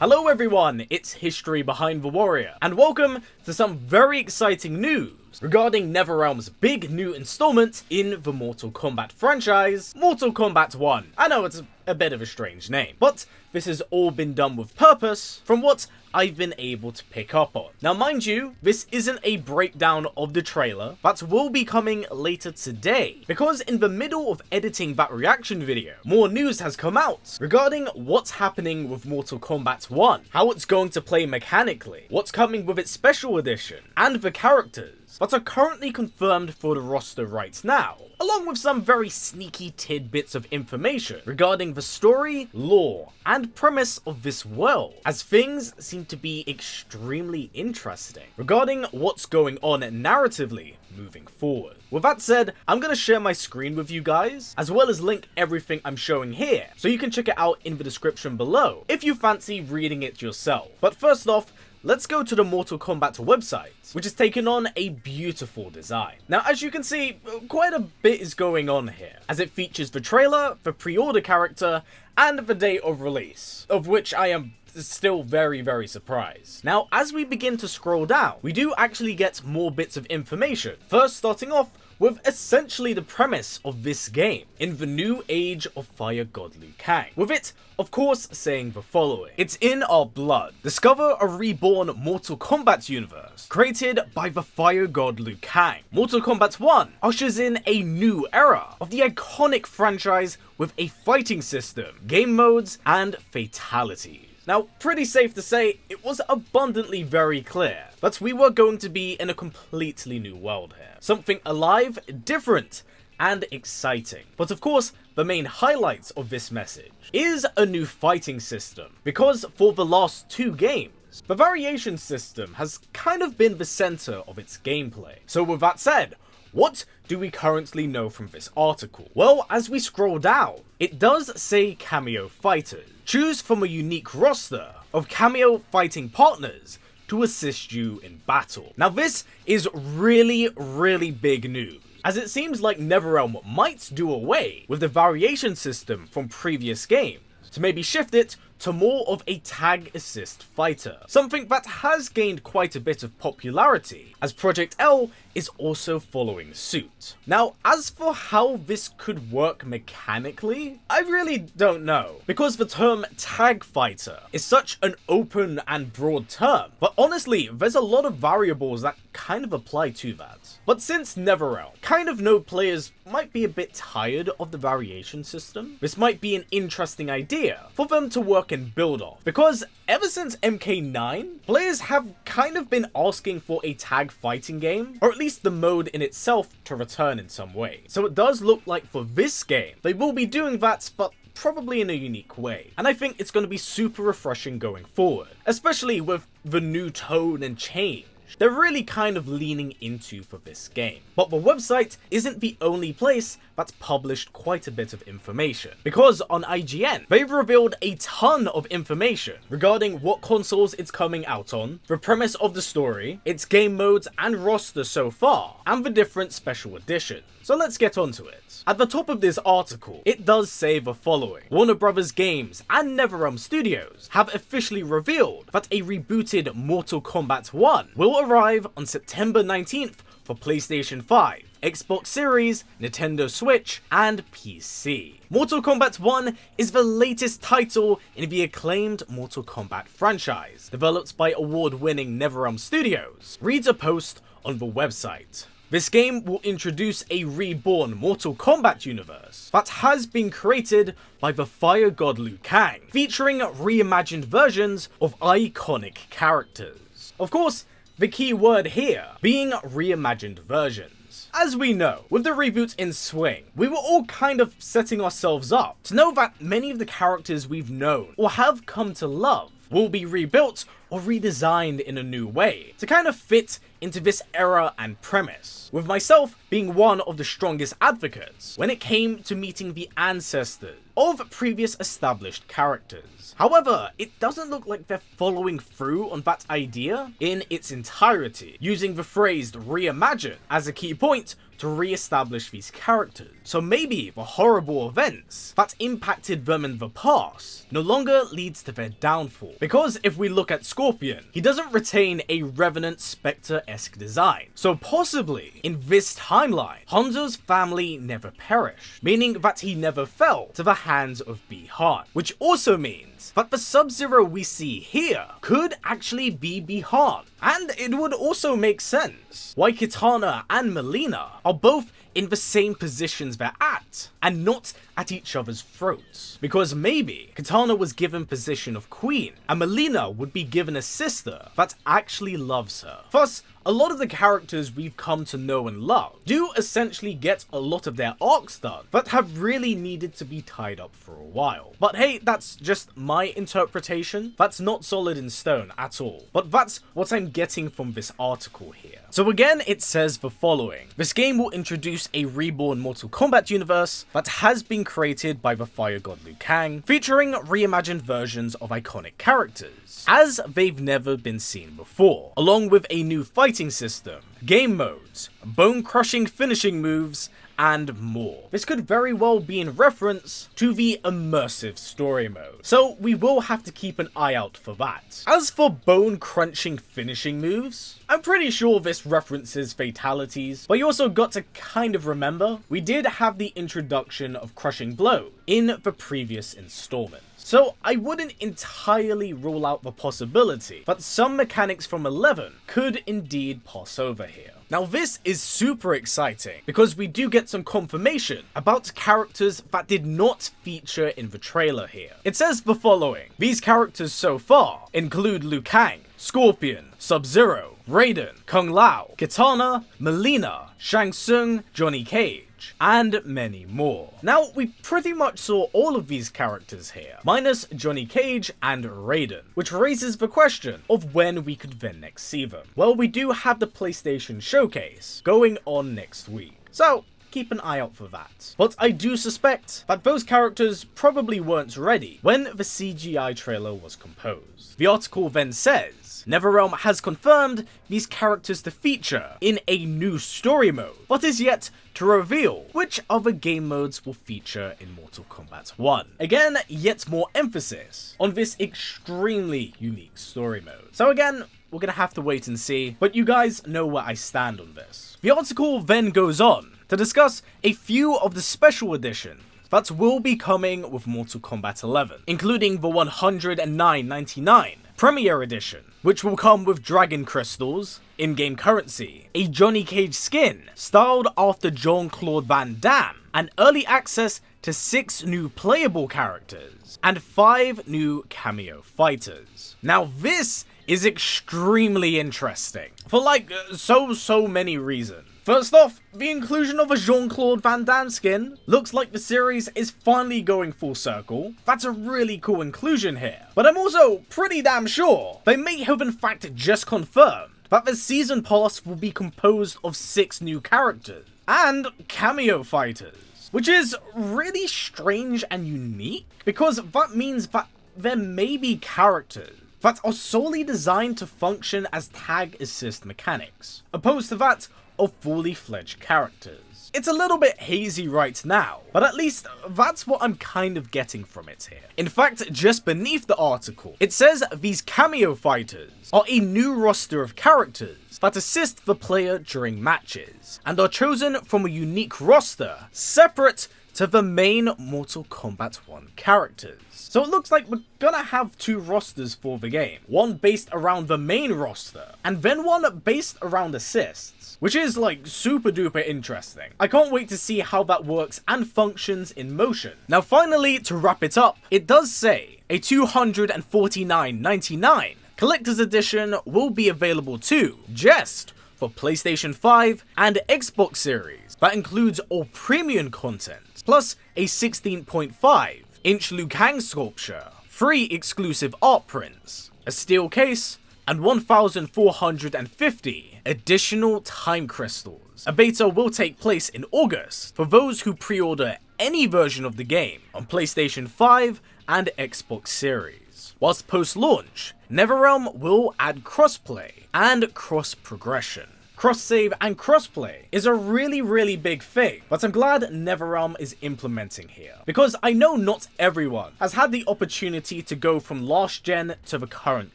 Hello everyone, it's History Behind the Warrior, and welcome to some very exciting news regarding NetherRealm's big new installment in the Mortal Kombat franchise, Mortal Kombat 1. I know it's a bit of a strange name, but this has all been done with purpose from what I've been able to pick up on. Now mind you, this isn't a breakdown of the trailer, that will be coming later today, because in the middle of editing that reaction video, more news has come out regarding what's happening with Mortal Kombat 1, how it's going to play mechanically, what's coming with its special edition, and the characters that are currently confirmed for the roster right now, along with some very sneaky tidbits of information regarding the story, lore, and premise of this world, as things seem to be extremely interesting regarding what's going on narratively moving forward. With that said, I'm going to share my screen with you guys, as well as link everything I'm showing here, so you can check it out in the description below if you fancy reading it yourself. But first off, let's go to the Mortal Kombat website, which has taken on a beautiful design. Now, as you can see, quite a bit is going on here, as it features the trailer, the pre-order character, and the date of release, of which I am still very surprised. Now, as we begin to scroll down, we do actually get more bits of information. First, starting off with essentially the premise of this game in the new age of Fire God Liu Kang, with it of course saying the following: "It's in our blood. Discover a reborn Mortal Kombat universe created by the Fire God Liu Kang. Mortal Kombat 1 ushers in a new era of the iconic franchise with a fighting system, game modes, and fatalities." Now, pretty safe to say, it was abundantly very clear that we were going to be in a completely new world here. Something alive, different, and exciting. But of course, the main highlights of this message is a new fighting system, because for the last two games, the variation system has kind of been the center of its gameplay. So with that said, what do we currently know from this article? Well, as we scroll down, it does say Kameo fighters. Choose from a unique roster of Kameo fighting partners to assist you in battle. Now this is really big news, as it seems like NetherRealm might do away with the variation system from previous games to maybe shift it to more of a tag assist fighter, something that has gained quite a bit of popularity, as Project L is also following suit. Now, as for how this could work mechanically, I really don't know, because the term tag fighter is such an open and broad term, but honestly, there's a lot of variables that kind of apply to that. But since NetherRealm kind of know players might be a bit tired of the variation system, this might be an interesting idea for them to work and build off, because ever since MK9, players have kind of been asking for a tag fighting game, or at least the mode in itself to return in some way. So it does look like for this game, they will be doing that, but probably in a unique way. And I think it's going to be super refreshing going forward, especially with the new tone and change they're really kind of leaning into for this game. But the website isn't the only place that's published quite a bit of information, because on IGN, they've revealed a ton of information regarding what consoles it's coming out on, the premise of the story, its game modes and roster so far, and the different special editions. So let's get onto it. At the top of this article, it does say the following: Warner Bros. Games and NetherRealm Studios have officially revealed that a rebooted Mortal Kombat 1 will arrive on September 19th for PlayStation 5, Xbox Series, Nintendo Switch, and PC. Mortal Kombat 1 is the latest title in the acclaimed Mortal Kombat franchise, developed by award-winning NetherRealm Studios, reads a post on the website. This game will introduce a reborn Mortal Kombat universe that has been created by the Fire God Liu Kang, featuring reimagined versions of iconic characters. Of course, the key word here being reimagined versions. As we know, with the reboot in swing, we were all kind of setting ourselves up to know that many of the characters we've known or have come to love will be rebuilt or redesigned in a new way to kind of fit into this era and premise, with myself being one of the strongest advocates when it came to meeting the ancestors of previous established characters. However, it doesn't look like they're following through on that idea in its entirety, using the phrase reimagine as a key point to re-establish these characters. So maybe the horrible events that impacted them in the past no longer leads to their downfall. Because if we look at Scorpion, he doesn't retain a Revenant Spectre-esque design. So possibly, in this timeline, Hanzo's family never perished, meaning that he never fell to the hands of Bi-Han. Which also means that the Sub-Zero we see here could actually be Bi-Han. And it would also make sense why Kitana and Mileena are both in the same positions they're at, and not at each other's throats. Because maybe Kitana was given position of queen, and Mileena would be given a sister that actually loves her. Thus, a lot of the characters we've come to know and love do essentially get a lot of their arcs done that have really needed to be tied up for a while. But hey, that's just my interpretation. That's not solid in stone at all. But that's what I'm getting from this article here. So again, it says the following. This game will introduce a reborn Mortal Kombat universe that has been created by the Fire God Liu Kang, featuring reimagined versions of iconic characters, as they've never been seen before, along with a new fighting system, game modes, bone-crushing finishing moves, and more. This could very well be in reference to the Immersive Story mode, so we will have to keep an eye out for that. As for bone-crunching finishing moves, I'm pretty sure this references fatalities, but you also got to kind of remember, we did have the introduction of Crushing Blow in the previous installment. So I wouldn't entirely rule out the possibility that some mechanics from 11 could indeed pass over here. Now this is super exciting because we do get some confirmation about characters that did not feature in the trailer here. It says the following. These characters so far include Liu Kang, Scorpion, Sub-Zero, Raiden, Kung Lao, Kitana, Mileena, Shang Tsung, Johnny Cage, and many more. Now, we pretty much saw all of these characters here, minus Johnny Cage and Raiden, which raises the question of when we could then next see them. Well, we do have the PlayStation Showcase going on next week, so keep an eye out for that. But I do suspect that those characters probably weren't ready when the CGI trailer was composed. The article then says, NetherRealm has confirmed these characters to feature in a new story mode, but is yet to reveal which other game modes will feature in Mortal Kombat 1. Again, yet more emphasis on this extremely unique story mode. So again, we're gonna have to wait and see, but you guys know where I stand on this. The article then goes on to discuss a few of the special editions that will be coming with Mortal Kombat 11, including the $109.99 Premier Edition, which will come with Dragon Crystals, in-game currency, a Johnny Cage skin styled after Jean-Claude Van Damme, and early access to 6 new playable characters, and 5 new cameo fighters. Now this is extremely interesting, for like so many reasons. First off, the inclusion of a Jean-Claude Van Damme skin looks like the series is finally going full circle. That's a really cool inclusion here. But I'm also pretty damn sure they may have in fact just confirmed that the season pass will be composed of 6 new characters and cameo fighters, which is really strange and unique because that means that there may be characters that are solely designed to function as tag assist mechanics, opposed to that of fully fledged characters. It's a little bit hazy right now, but at least that's what I'm kind of getting from it here. In fact, just beneath the article, it says these cameo fighters are a new roster of characters that assist the player during matches, and are chosen from a unique roster separate to the main Mortal Kombat 1 characters. So it looks like we're gonna have 2 rosters for the game, one based around the main roster, and then one based around assists, which is like super duper interesting. I can't wait to see how that works and functions in motion. Now finally, to wrap it up, it does say a $249.99 collector's edition will be available too, just for PlayStation 5 and Xbox Series. That includes all premium content, plus a 16.5-inch Liu Kang sculpture, 3 exclusive art prints, a steel case, and 1,450 additional time crystals. news. A beta will take place in August for those who pre-order any version of the game on PlayStation 5 and Xbox Series. Whilst post-launch, NetherRealm will add crossplay and cross-progression. Cross-save and crossplay is a really big thing, but I'm glad NetherRealm is implementing here, because I know not everyone has had the opportunity to go from last gen to the current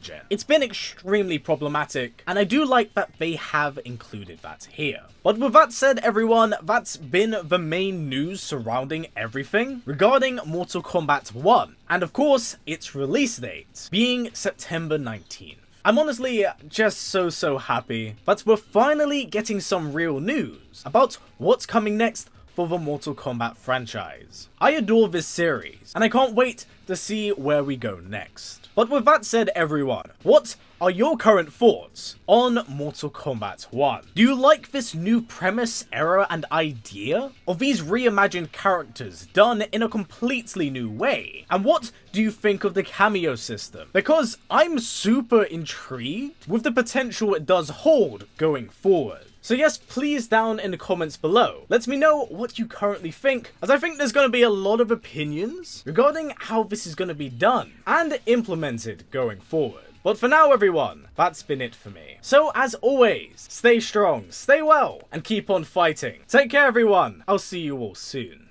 gen. It's been extremely problematic, and I do like that they have included that here. But with that said, everyone, that's been the main news surrounding everything regarding Mortal Kombat 1, and of course, its release date being September 19th. I'm honestly just so happy that we're finally getting some real news about what's coming next for the Mortal Kombat franchise. I adore this series, and I can't wait to see where we go next. But with that said, everyone, what are your current thoughts on Mortal Kombat 1? Do you like this new premise, era, and idea of these reimagined characters done in a completely new way? And what do you think of the Kameo system? Because I'm super intrigued with the potential it does hold going forward. So yes, please down in the comments below, let me know what you currently think, as I think there's going to be a lot of opinions regarding how this is going to be done and implemented going forward. But for now, everyone, that's been it for me. So as always, stay strong, stay well, and keep on fighting. Take care, everyone. I'll see you all soon.